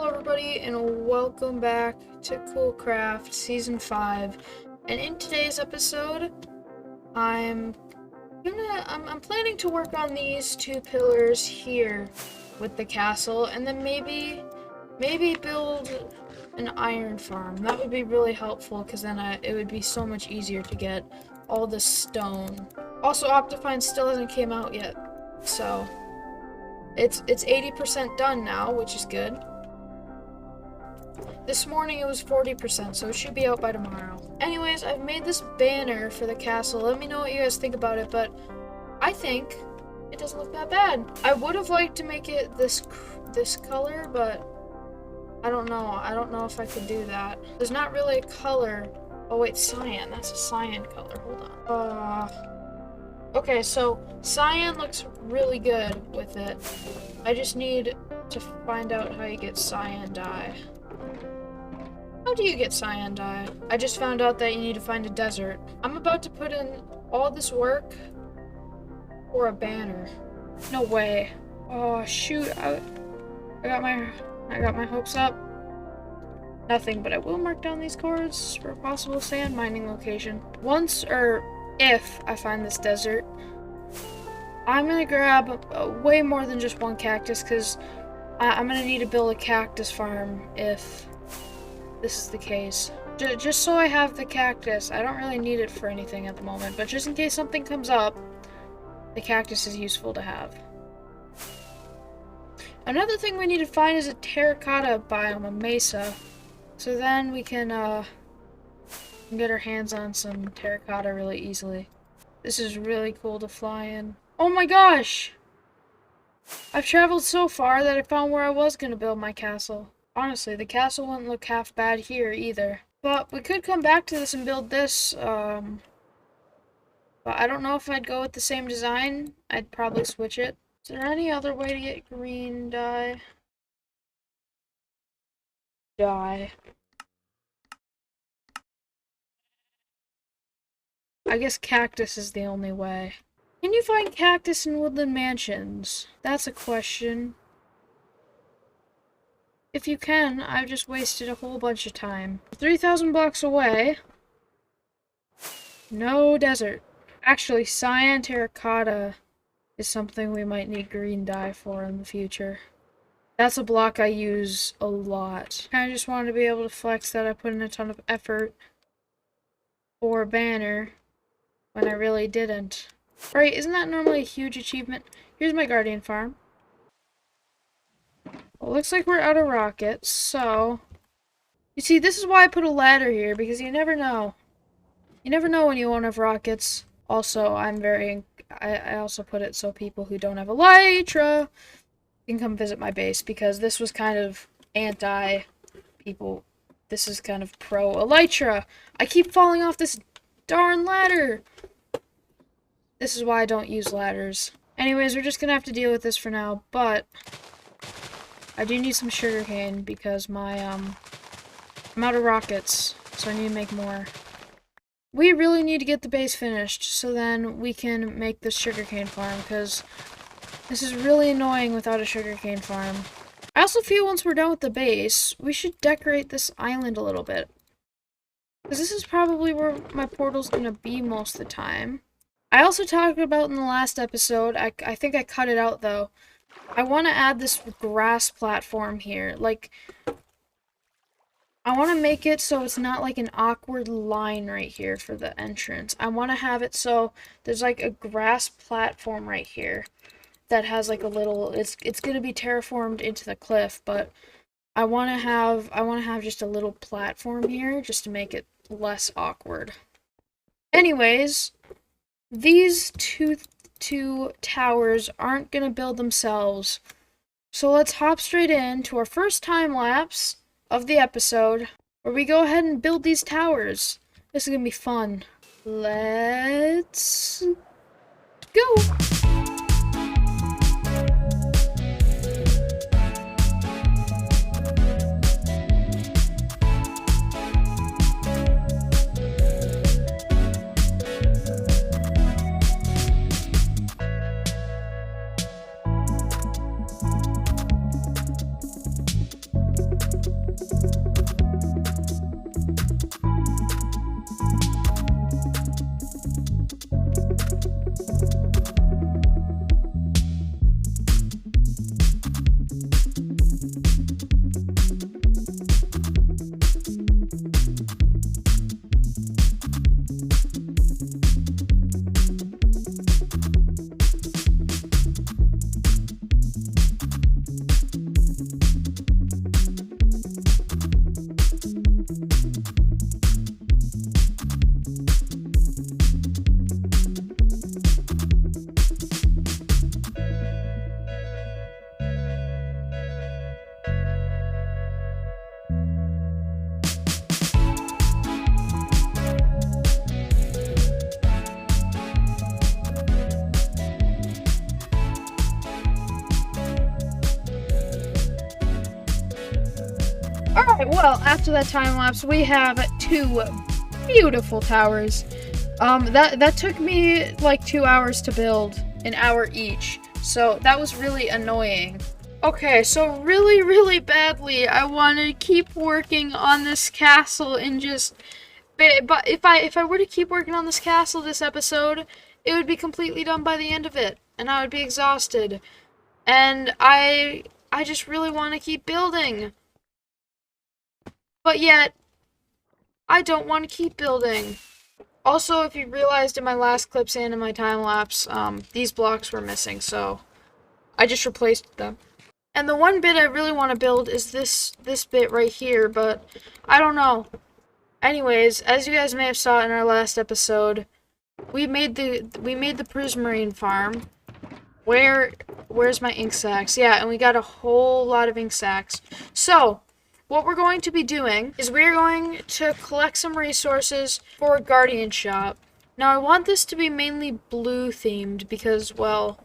Hello everybody and welcome back to Coolcraft Season 5. And in today's episode, I'm planning to work on these two pillars here with the castle, and then maybe build an iron farm. That would be really helpful because then it would be so much easier to get all the stone. Also, Optifine still hasn't came out yet, so it's 80% done now, which is good. This morning it was 40%, so it should be out by tomorrow. Anyways, I've made this banner for the castle. Let me know what you guys think about it, but I think it doesn't look that bad. I would have liked to make it this color, but I don't know. I don't know if I could do that. There's not really a color. Oh wait, cyan. That's a cyan color. Hold on. Okay, so cyan looks really good with it. I just need to find out how you get cyan dye. How do you get cyan dye? I just found out that you need to find a desert. I'm about to put in all this work for a banner. No way. Oh shoot, I got my hopes up. Nothing, but I will mark down these cords for a possible sand mining location. Once, or if I find this desert, I'm gonna grab way more than just one cactus, because I'm gonna need to build a cactus farm if this is the case. Just so I have the cactus. I don't really need it for anything at the moment, but just in case something comes up, the cactus is useful to have. Another thing we need to find is a terracotta biome, a mesa. So then we can get our hands on some terracotta really easily. This is really cool to fly in. Oh my gosh! I've traveled so far that I found where I was gonna build my castle. Honestly, the castle wouldn't look half bad here either. But we could come back to this and build this, but I don't know if I'd go with the same design. I'd probably switch it. Is there any other way to get green dye? I guess cactus is the only way. Can you find cactus in woodland mansions? That's a question. If you can, I've just wasted a whole bunch of time. 3,000 blocks away. No desert. Actually, cyan terracotta is something we might need green dye for in the future. That's a block I use a lot. I just wanted to be able to flex that I put in a ton of effort for a banner when I really didn't. Right, isn't that normally a huge achievement? Here's my guardian farm. Well, looks like we're out of rockets, so... You see, this is why I put a ladder here, because you never know. You never know when you won't have rockets. Also, I also put it so people who don't have elytra can come visit my base, because this was kind of anti-people. This is kind of pro-elytra. I keep falling off this darn ladder! This is why I don't use ladders. Anyways, we're just gonna have to deal with this for now, but I do need some sugarcane because I'm out of rockets, so I need to make more. We really need to get the base finished so then we can make this sugarcane farm, because this is really annoying without a sugarcane farm. I also feel once we're done with the base, we should decorate this island a little bit, because this is probably where my portal's gonna be most of the time. I also talked about in the last episode, I think I cut it out though, I want to add this grass platform here. Like, I want to make it so it's not like an awkward line right here for the entrance. I want to have it so there's like a grass platform right here that has like a little, it's going to be terraformed into the cliff, but I want to have just a little platform here just to make it less awkward. Anyways, these two towers aren't gonna build themselves, so let's hop straight into our first time lapse of the episode where we go ahead and build these towers. This is gonna be fun. Let's go. Alright, well, after that time lapse, we have 2 beautiful towers. That took me like 2 hours to build, an hour each. So that was really annoying. Okay, so really badly, I want to keep working on this castle and just. But if I were to keep working on this castle this episode, it would be completely done by the end of it, and I would be exhausted. And I just really want to keep building. But yet, I don't want to keep building. Also, if you realized in my last clips and in my time lapse, these blocks were missing, so I just replaced them. And the one bit I really want to build is this bit right here, but I don't know. Anyways, as you guys may have saw in our last episode, we made the prismarine farm. Where's my ink sacks? Yeah, and we got a whole lot of ink sacks. So, what we're going to be doing is we're going to collect some resources for a guardian shop. Now, I want this to be mainly blue themed because, well,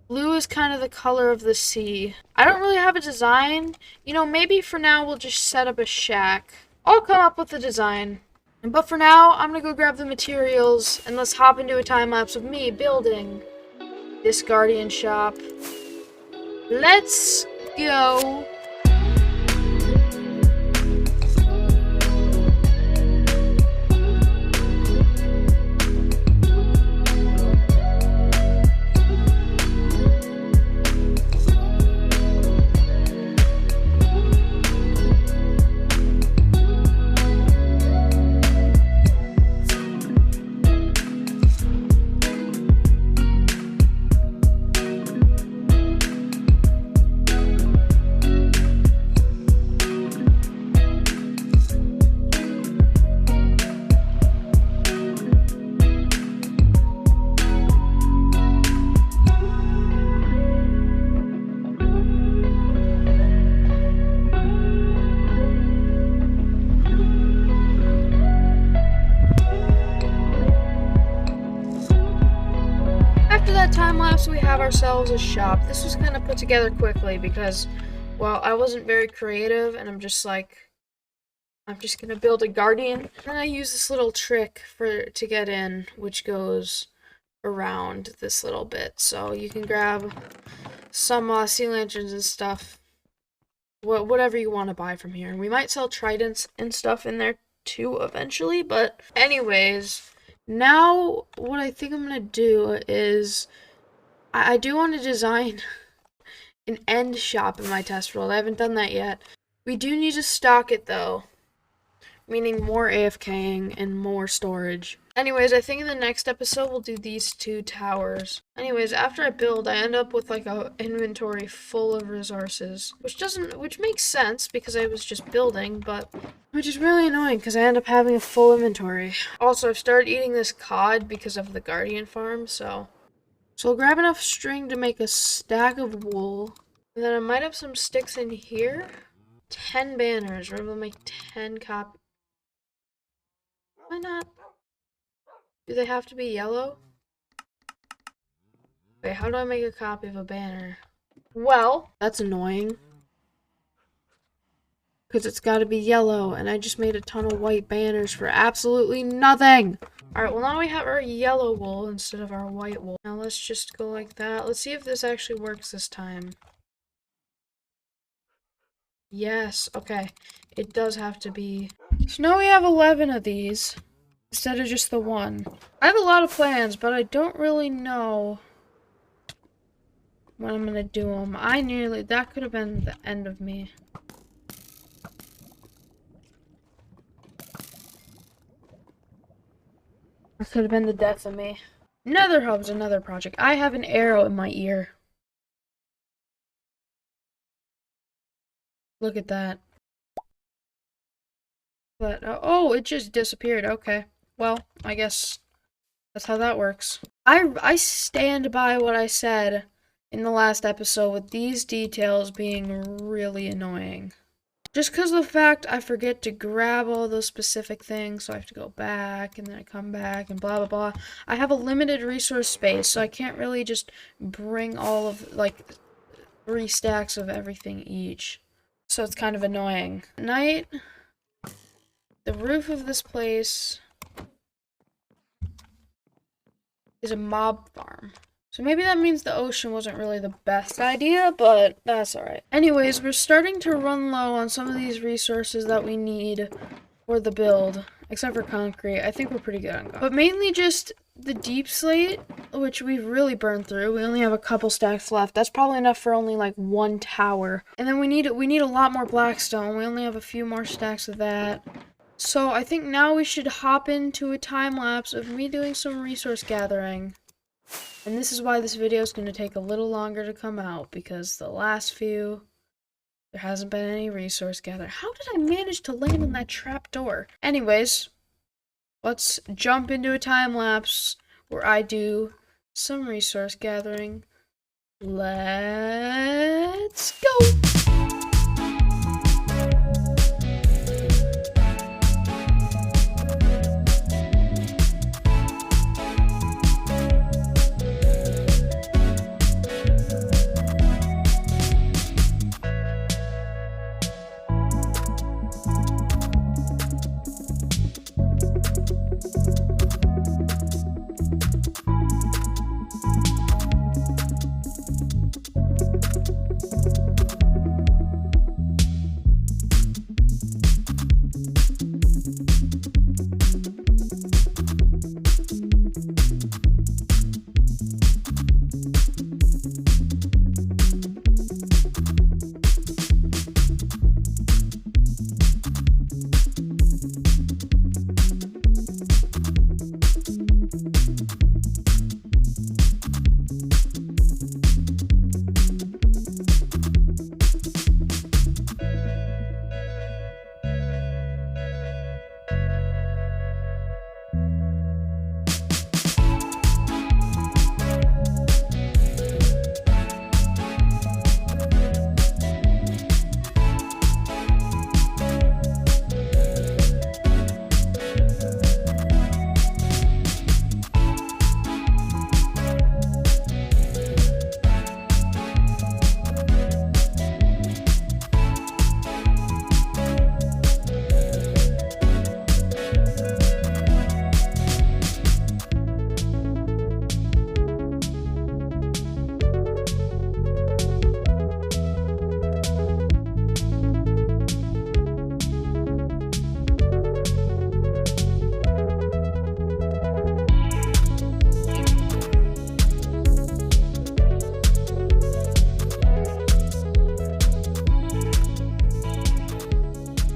blue is kind of the color of the sea. I don't really have a design. You know, maybe for now we'll just set up a shack. I'll come up with a design. But for now, I'm gonna go grab the materials and let's hop into a time lapse of me building this guardian shop. Let's go. Time lapse, we have ourselves a shop. This was kind of put together quickly because, well, I wasn't very creative and I'm just gonna build a guardian. And I use this little trick to get in, which goes around this little bit. So you can grab some sea lanterns and stuff, whatever you want to buy from here. We might sell tridents and stuff in there too eventually, but anyways, now what I think I'm gonna do is I do want to design an end shop in my test world. I haven't done that yet. We do need to stock it though, meaning more AFKing and more storage. Anyways, I think in the next episode we'll do these 2 towers. Anyways, after I build, I end up with like a inventory full of resources, which makes sense because I was just building, but which is really annoying because I end up having a full inventory. Also, I've started eating this cod because of the guardian farm, so I'll grab enough string to make a stack of wool. And then I might have some sticks in here. 10 banners. We're able to make 10 copies. Why not? Do they have to be yellow? Wait, how do I make a copy of a banner? Well, that's annoying. Because it's got to be yellow, and I just made a ton of white banners for absolutely nothing. Alright, well now we have our yellow wool instead of our white wool. Now let's just go like that. Let's see if this actually works this time. Yes, okay. It does have to be. So now we have 11 of these instead of just the 1. I have a lot of plans, but I don't really know when I'm gonna do them. That could have been the end of me. That could have been the death of me. Nether hub's another project. I have an arrow in my ear. Look at that. But, oh, it just disappeared. Okay. Well, I guess that's how that works. I stand by what I said in the last episode with these details being really annoying. Just because of the fact I forget to grab all those specific things, so I have to go back, and then I come back, and blah, blah, blah. I have a limited resource space, so I can't really just bring all of, like, 3 stacks of everything each. So it's kind of annoying. At night, the roof of this place is a mob farm. So maybe that means the ocean wasn't really the best idea, but that's alright. Anyways, we're starting to run low on some of these resources that we need for the build. Except for concrete. I think we're pretty good on concrete. But mainly just the deep slate, which we've really burned through. We only have a couple stacks left. That's probably enough for only like 1 tower. And then we need a lot more blackstone. We only have a few more stacks of that. So I think now we should hop into a time lapse of me doing some resource gathering. And this is why this video is going to take a little longer to come out, because the last few, there hasn't been any resource gathering. How did I manage to land on that trap door? Anyways, let's jump into a time lapse where I do some resource gathering. Let's go!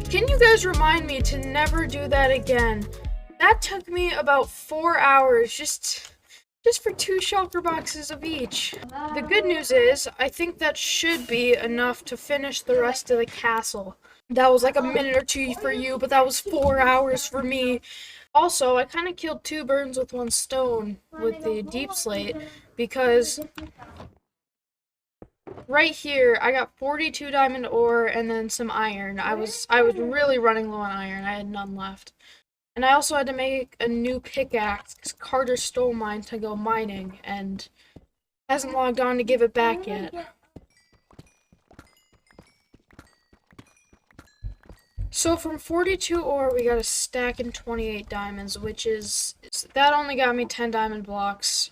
Can you guys remind me to never do that again? That took me about 4 hours just for 2 shulker boxes of each. The good news is, I think that should be enough to finish the rest of the castle. That was like a minute or 2 for you, but that was 4 hours for me. Also, I kind of killed 2 birds with 1 stone with the deep slate, because right here, I got 42 diamond ore and then some iron. I was really running low on iron. I had none left. And I also had to make a new pickaxe because Carter stole mine to go mining and hasn't logged on to give it back yet. So from 42 ore, we got a stack and 28 diamonds, which is, that only got me 10 diamond blocks.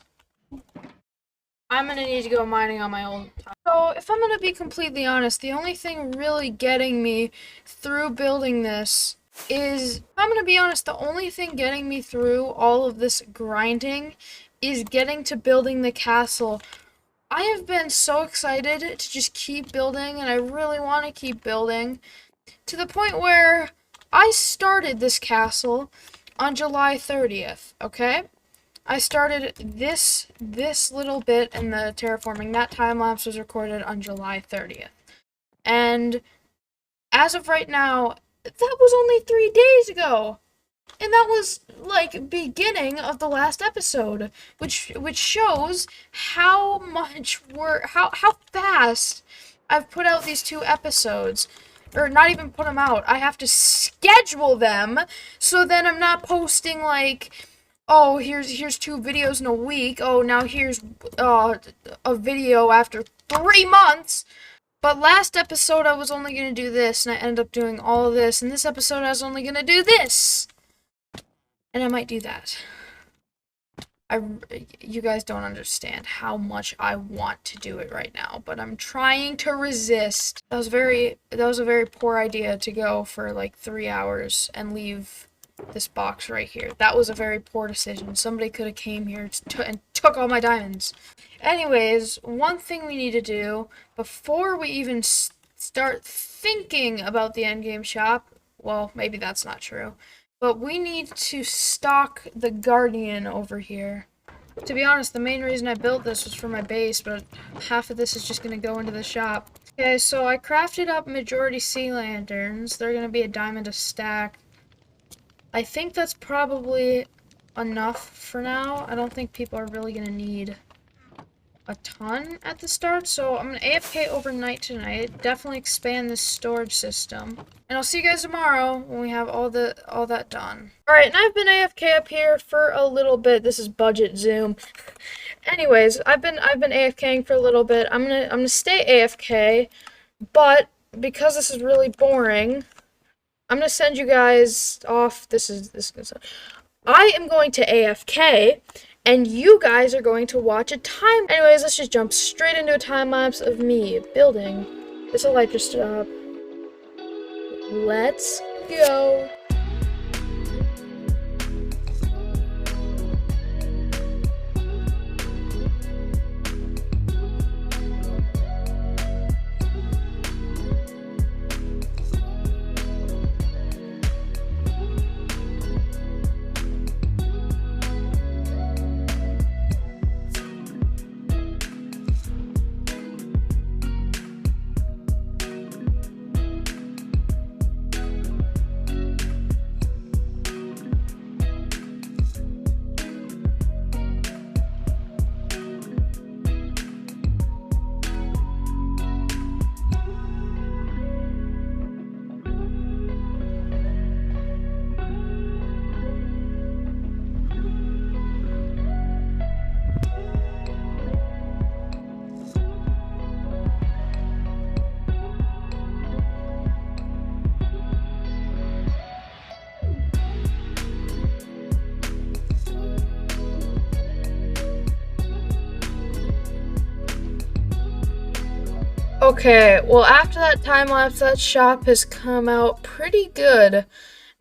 I'm gonna need to go mining on my own time. So, if I'm gonna be completely honest, the only thing really getting me through building this is, if I'm gonna be honest, the only thing getting me through all of this grinding is getting to building the castle I have been so excited to just keep building, and I really want to keep building, to the point where I started this castle on July 30th, okay? I started this little bit in the terraforming. That time lapse was recorded on July 30th. And as of right now, that was only 3 days ago. And that was like beginning of the last episode, which shows how much how fast I've put out these 2 episodes. Or not even put them out. I have to schedule them, so then I'm not posting like, oh, here's 2 videos in a week. Oh, now here's a video after 3 months. But last episode I was only gonna do this, and I ended up doing all of this. And this episode I was only gonna do this, and I might do that. You guys don't understand how much I want to do it right now, but I'm trying to resist. That was a very poor idea to go for like 3 hours and leave this box right here. That was a very poor decision. Somebody could have came here and took all my diamonds. Anyways, one thing we need to do before we even start thinking about the endgame shop, well, maybe that's not true, but we need to stock the Guardian over here. To be honest, the main reason I built this was for my base, but half of this is just going to go into the shop. Okay, so I crafted up majority sea lanterns. They're going to be a diamond a stack. I think that's probably enough for now. I don't think people are really going to need a ton at the start, so I'm going to AFK overnight tonight. Definitely expand this storage system. And I'll see you guys tomorrow when we have all that done. Alright, and I've been AFK up here for a little bit. This is budget zoom. Anyways, I've been AFKing for a little bit. I'm gonna stay AFK, but because this is really boring, I'm gonna send you guys off. I am going to AFK, and you guys are going to watch a time. Anyways, let's just jump straight into a time lapse of me building this elytra stop. Let's go. Okay, well after that time lapse, that shop has come out pretty good.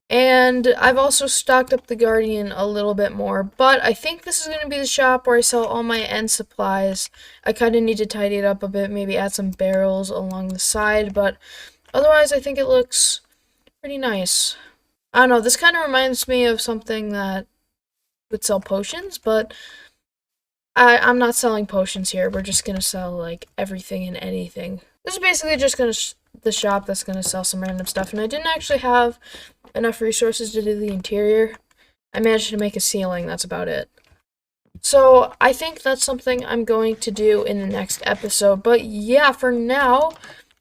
And I've also stocked up the Guardian a little bit more. But I think this is going to be the shop where I sell all my end supplies. I kind of need to tidy it up a bit, maybe add some barrels along the side. But otherwise, I think it looks pretty nice. I don't know, this kind of reminds me of something that would sell potions, but I'm not selling potions here. We're just gonna sell like everything and anything. This is basically just the shop that's gonna sell some random stuff, and I didn't actually have enough resources to do the interior. I managed to make a ceiling, that's about it. So I think that's something I'm going to do in the next episode. But yeah, for now,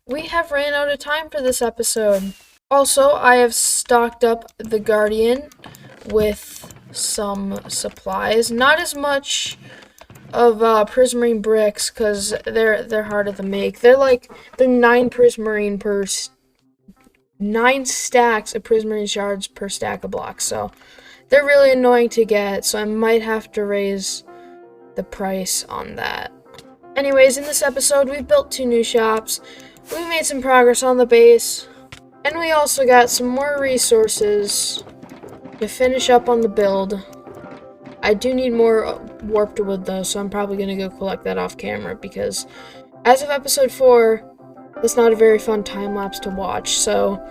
we have ran out of time for this episode. Also, I have stocked up the Guardian with some supplies. Not as much of prismarine bricks, because they're harder to make. They're 9 prismarine per 9 stacks of prismarine shards per stack of blocks, so they're really annoying to get, so I might have to raise the price on that. Anyways, in this episode, we've built 2 new shops, we made some progress on the base, and we also got some more resources to finish up on the build. I do need more warped wood though, so I'm probably gonna go collect that off camera because as of episode 4, that's not a very fun time lapse to watch. So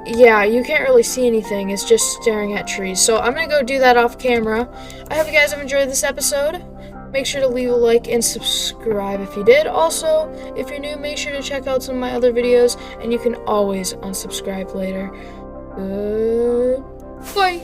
yeah, you can't really see anything. It's just staring at trees. So I'm gonna go do that off camera. I hope you guys have enjoyed this episode. Make sure to leave a like and subscribe if you did. Also, if you're new, make sure to check out some of my other videos, and you can always unsubscribe later. Goodbye.